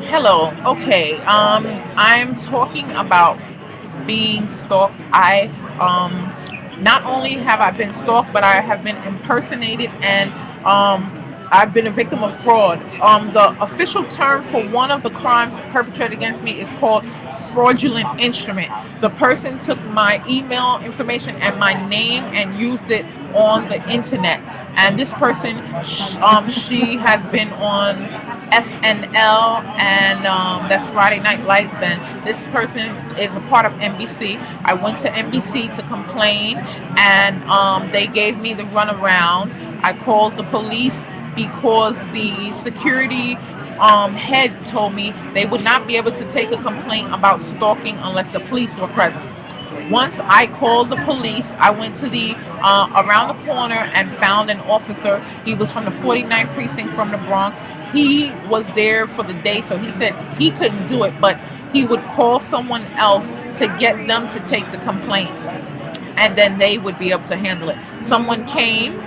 Hello. Okay. I'm talking about being stalked. I not only have I been stalked, but I have been impersonated, and I've been a victim of fraud. The official term for one of the crimes perpetrated against me is called fraudulent instrument. The person took my email information and my name and used it on the internet. And this person, she has been on SNL, and that's Friday Night Lights. And this person is a part of NBC. I went to NBC to complain, and they gave me the runaround. I called the police because the security head told me they would not be able to take a complaint about stalking unless the police were present. Once I called the police, I went to the around the corner and found an officer. He was from the 49th precinct from the Bronx. He was there for the day, so he said he couldn't do it, but he would call someone else to get them to take the complaint, and then they would be able to handle it. Someone came.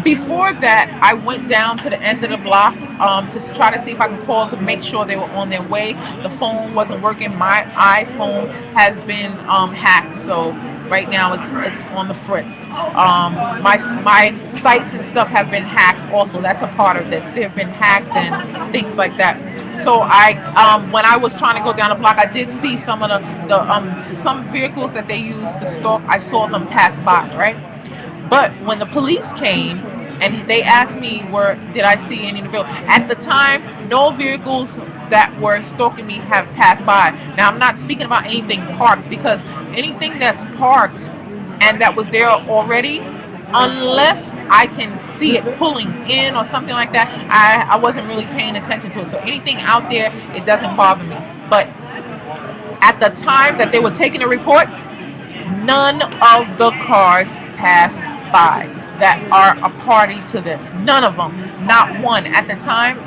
Before that, I went down to the end of the block to try to see if I could call to make sure they were on their way. The phone wasn't working. My iPhone has been hacked, so right now it's on the fritz. My sites and stuff have been hacked. Also, that's a part of this. They've been hacked and things like that. So when I was trying to go down the block, I did see some of the some vehicles that they use to stalk. I saw them pass by, right? But when the police came and they asked me where did I see any in the vehicle, at the time, no vehicles that were stalking me have passed by. Now I'm not speaking about anything parked, because anything that's parked and that was there already, unless I can see it pulling in or something like that, I wasn't really paying attention to it. So anything out there, it doesn't bother me. But at the time that they were taking the report, none of the cars passed by that are a party to this. None of them. Not one. At the time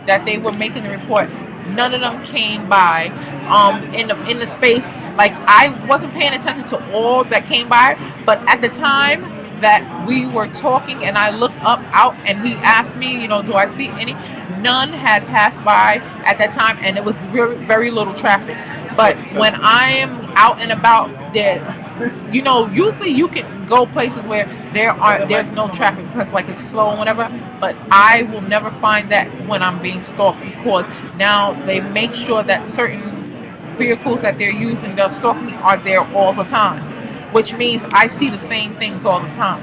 that they were making the report, none of them came by in the space. Like, I wasn't paying attention to all that came by, but at the time that we were talking and I looked up out and he asked me, do I see any? None had passed by at that time, and it was very, very little traffic. But when I am out and about, there, usually you can go places where there's no traffic because like it's slow and whatever. But I will never find that when I'm being stalked, because now they make sure that certain vehicles that they're using, they'll stalk me, are there all the time, which means I see the same things all the time.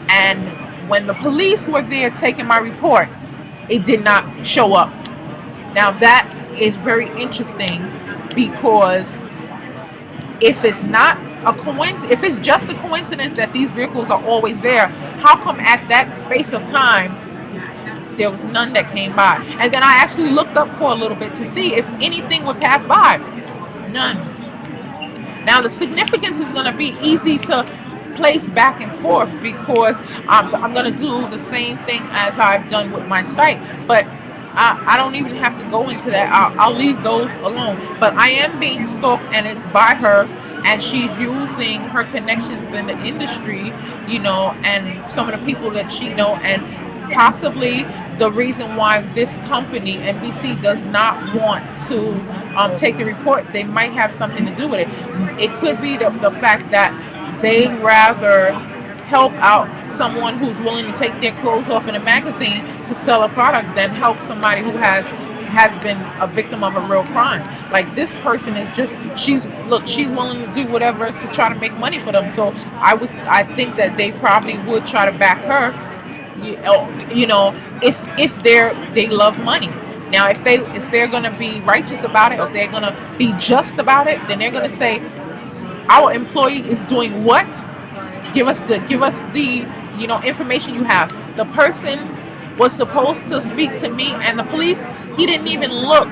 And when the police were there taking my report, it did not show up. Now that is very interesting, because if it's not a coincidence, if it's just a coincidence that these vehicles are always there, how come at that space of time there was none that came by? And then I actually looked up for a little bit to see if anything would pass by. None. Now the significance is going to be easy to place back and forth, because I'm going to do the same thing as I've done with my site, but I don't even have to go into that. I'll leave those alone. But I am being stalked, and it's by her, and she's using her connections in the industry, and some of the people that she know, and possibly the reason why this company, NBC, does not want to take the report. They might have something to do with it. It could be the fact that they'd rather help out someone who's willing to take their clothes off in a magazine to sell a product than help somebody who has been a victim of a real crime. Like, this person is just, she's willing to do whatever to try to make money for them. So I think that they probably would try to back her, if they love money. Now, if they're going to be righteous about it, or if they're going to be just about it, then they're going to say, our employee is doing what? Give us the information you have. The person was supposed to speak to me and the police. He didn't even look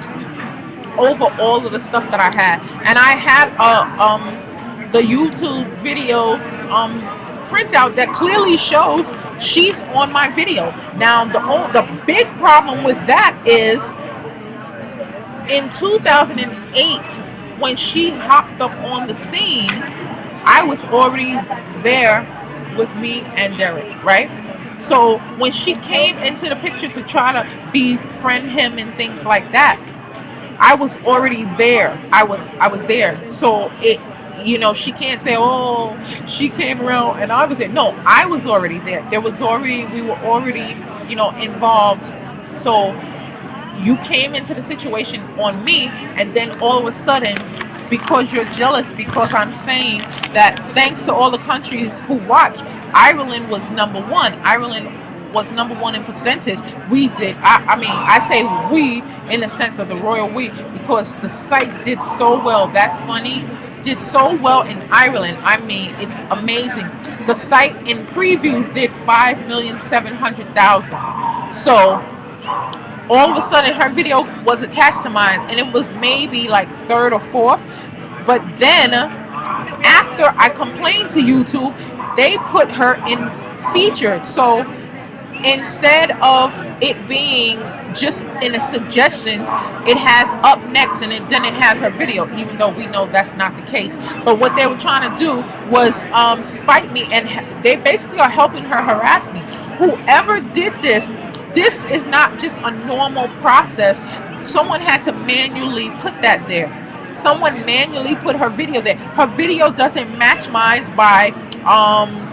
over all of the stuff that I had, and I had the YouTube video printout that clearly shows she's on my video. Now the big problem with that is in 2008, when she hopped up on the scene, I was already there with me and Derek, right? So when she came into the picture to try to befriend him and things like that, I was already there. I was there. So it, she can't say, oh, she came around and I was there. No, I was already there. We were already, involved. So you came into the situation on me, and then all of a sudden, because you're jealous, because I'm saying that thanks to all the countries who watch, Ireland was number one. Ireland was number one in percentage. We did. I mean, I say we in the sense of the royal we, because the site did so well. That's funny. Did so well in Ireland. I mean, it's amazing. The site in previews did 5,700,000. So all of a sudden her video was attached to mine, and it was maybe like third or fourth. But then after I complained to YouTube, they put her in featured. So instead of it being just in the suggestions, it has up next, and then it has her video, even though we know that's not the case. But what they were trying to do was spite me, and they basically are helping her harass me. Whoever did this is not just a normal process. Someone had to manually put that there. Someone manually put her video there. Her video doesn't match mine by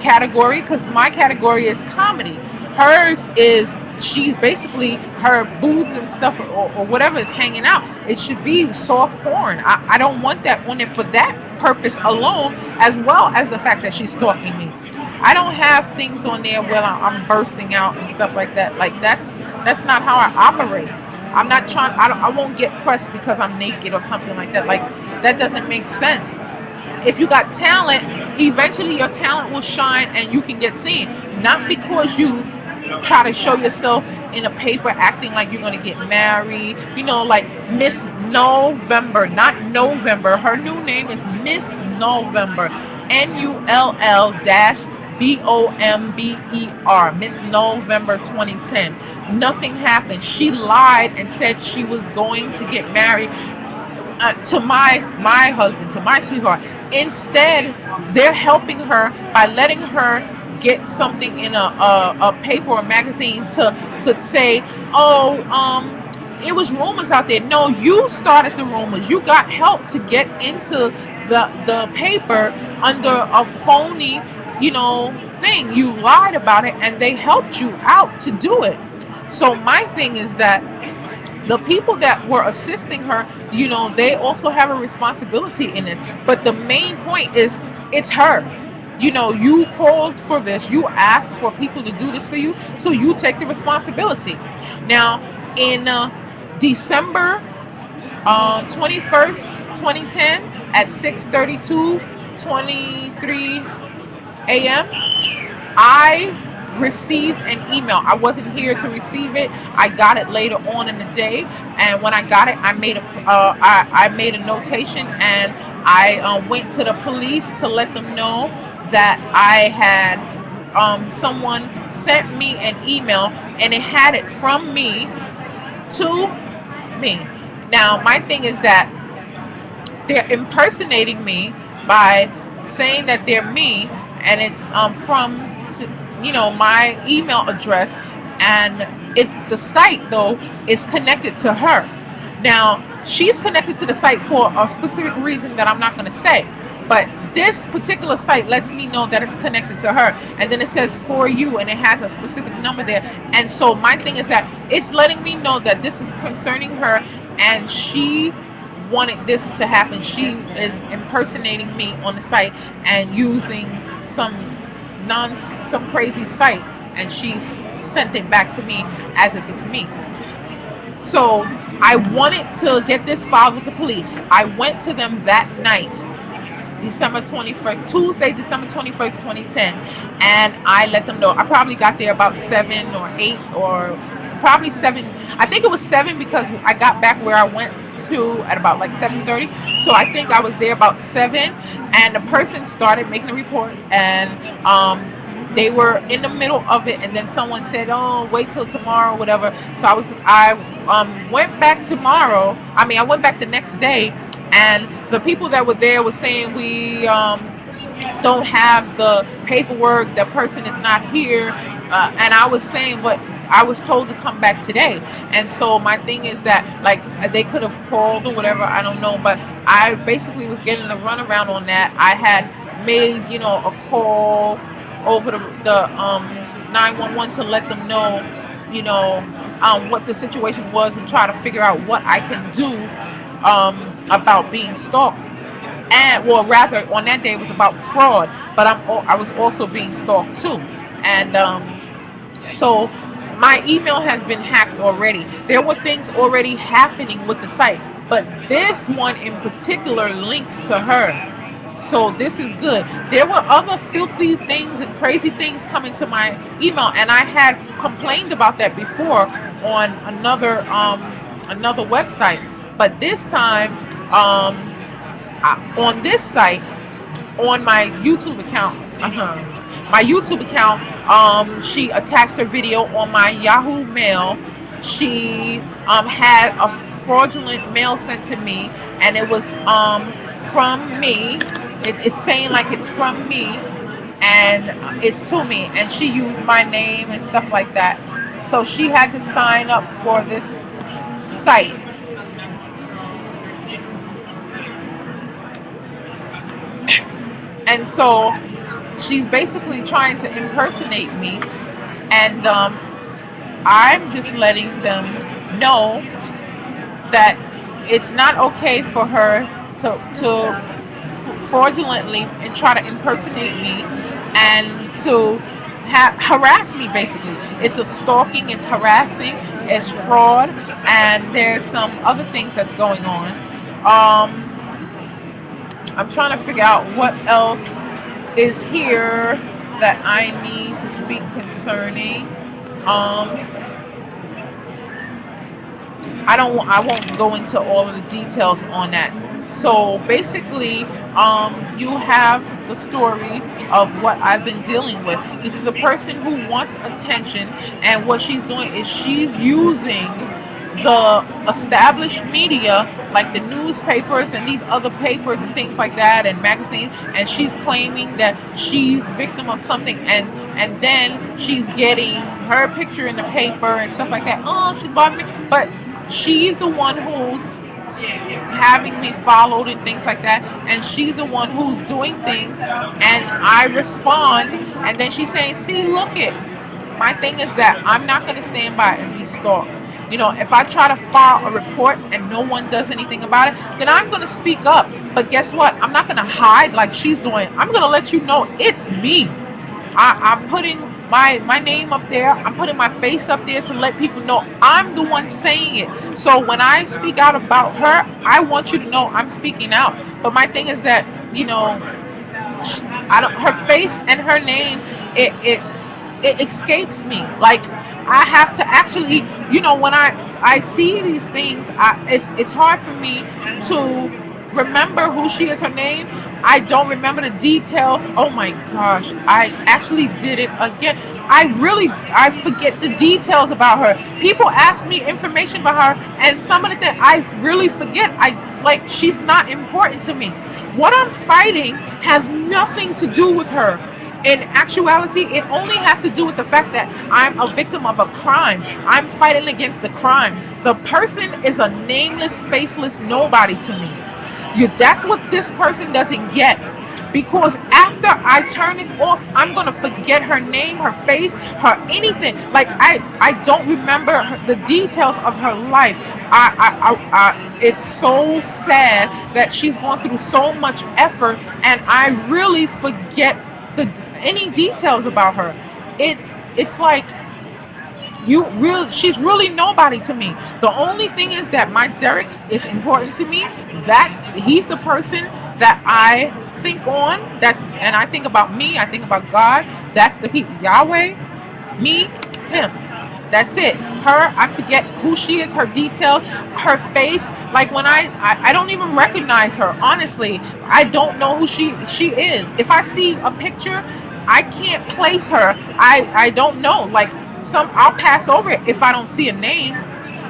category, because my category is comedy. Hers is, she's basically, her boobs and stuff, or whatever is hanging out. It should be soft porn. I don't want that on it for that purpose alone, as well as the fact that she's stalking me. I don't have things on there where I'm bursting out and stuff like that. Like that's not how I operate. I'm not trying. I won't get pressed because I'm naked or something like that. Like that doesn't make sense. If you got talent, eventually your talent will shine and you can get seen. Not because you try to show yourself in a paper acting like you're going to get married. Like Miss November, not November. Her new name is Miss November. NULL-VOMBER, Miss November 2010. Nothing happened. She lied and said she was going to get married to my husband, to my sweetheart. Instead, they're helping her by letting her get something in a paper or magazine to say, oh, it was rumors out there. No, you started the rumors. You got help to get into the paper under a phony, thing. You lied about it, and they helped you out to do it. So my thing is that the people that were assisting her, they also have a responsibility in this. But the main point is, it's her. You called for this. You asked for people to do this for you, so you take the responsibility. Now, in December 21st, 2010, at 6:32:23 a.m., I received an email. I wasn't here to receive it. I got it later on in the day, and when I got it, I made a notation, and I went to the police to let them know that I had someone sent me an email, and it had it from me to me. Now, my thing is that they're impersonating me by saying that they're me, and it's from my email address, and the site though is connected to her. Now, she's connected to the site for a specific reason that I'm not going to say, but this particular site lets me know that it's connected to her, and then it says for you, and it has a specific number there. And so my thing is that it's letting me know that this is concerning her, and she wanted this to happen. She is impersonating me on the site and using some crazy site, and she's sent it back to me as if it's me. So I wanted to get this filed with the police. I went to them that night, December 21st, Tuesday, December 21st, 2010, and I let them know. I probably got there about 7 or 8, or probably 7. I think it was 7, because I got back where I went to at about like 7:30. So I think I was there about 7, and the person started making a report, and they were in the middle of it, and then someone said, oh, wait till tomorrow, whatever. So I went back tomorrow. I went back the next day, and the people that were there were saying, we don't have the paperwork, the person is not here. And I was saying, but I was told to come back today. And so my thing is that, like, they could have called or whatever, I don't know, but I basically was getting the runaround on that. I had made, a call over the 911 to let them know, you know, what the situation was, and try to figure out what I can do about being stalked. And, well, rather, on that day it was about fraud, but I was also being stalked too. And so my email has been hacked already. There were things already happening with the site, but this one in particular links to her. So this is good. There were other filthy things and crazy things coming to my email, and I had complained about that before on another website. But this time, on this site, on my YouTube account, she attached her video on my Yahoo Mail. She had a fraudulent mail sent to me, and it was from me. It's saying like it's from me, and it's to me, and she used my name and stuff like that. So she had to sign up for this site. And so she's basically trying to impersonate me, and I'm just letting them know that it's not okay for her to fraudulently and try to impersonate me and to harass me. Basically, it's a stalking, it's harassing, it's fraud, and there's some other things that's going on. I'm trying to figure out what else is here that I need to speak concerning. I won't go into all of the details on that. So basically, you have the story of what I've been dealing with. This is a person who wants attention, and what she's doing is she's using the established media, like the newspapers and these other papers and things like that, and magazines, and she's claiming that she's victim of something, and then she's getting her picture in the paper and stuff like that. Oh, she's bothering me, but she's the one who's having me followed and things like that, and she's the one who's doing things, and I respond, and then she's saying, see, look it. My thing is that I'm not going to stand by and be stalked. If I try to file a report and no one does anything about it, then I'm going to speak up. But guess what? I'm not going to hide like she's doing. I'm going to let you know it's me. I'm putting my name up there. I'm putting my face up there to let people know I'm the one saying it. So when I speak out about her, I want you to know I'm speaking out. But my thing is that, her face and her name, it escapes me. Like, I have to actually, when I see these things, it's hard for me to remember who she is, her name. I don't remember the details. Oh my gosh, I actually did it again. I forget the details about her. People ask me information about her, and some of the things I really forget. She's not important to me. What I'm fighting has nothing to do with her. In actuality, it only has to do with the fact that I'm a victim of a crime. I'm fighting against the crime. The person is a nameless, faceless nobody to me. That's what this person doesn't get. Because after I turn this off, I'm going to forget her name, her face, her anything. Like, I don't remember the details of her life. It's so sad that she's going through so much effort, and I really forget any details about her. It's like she's really nobody to me. The only thing is that my Derek is important to me. He's the person that I think on. And I think about me. I think about God. That's the people. Yahweh, me, him. That's it. Her, I forget who she is, her details, her face. Like, when I don't even recognize her. Honestly, I don't know who she is. If I see a picture, I can't place her. I don't know. Like, I'll pass over it if I don't see a name.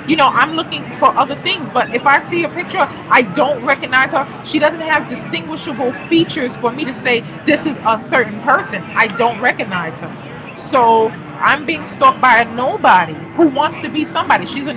I'm looking for other things, but if I see a picture, I don't recognize her. She doesn't have distinguishable features for me to say this is a certain person. I don't recognize her. So I'm being stalked by a nobody who wants to be somebody. She's a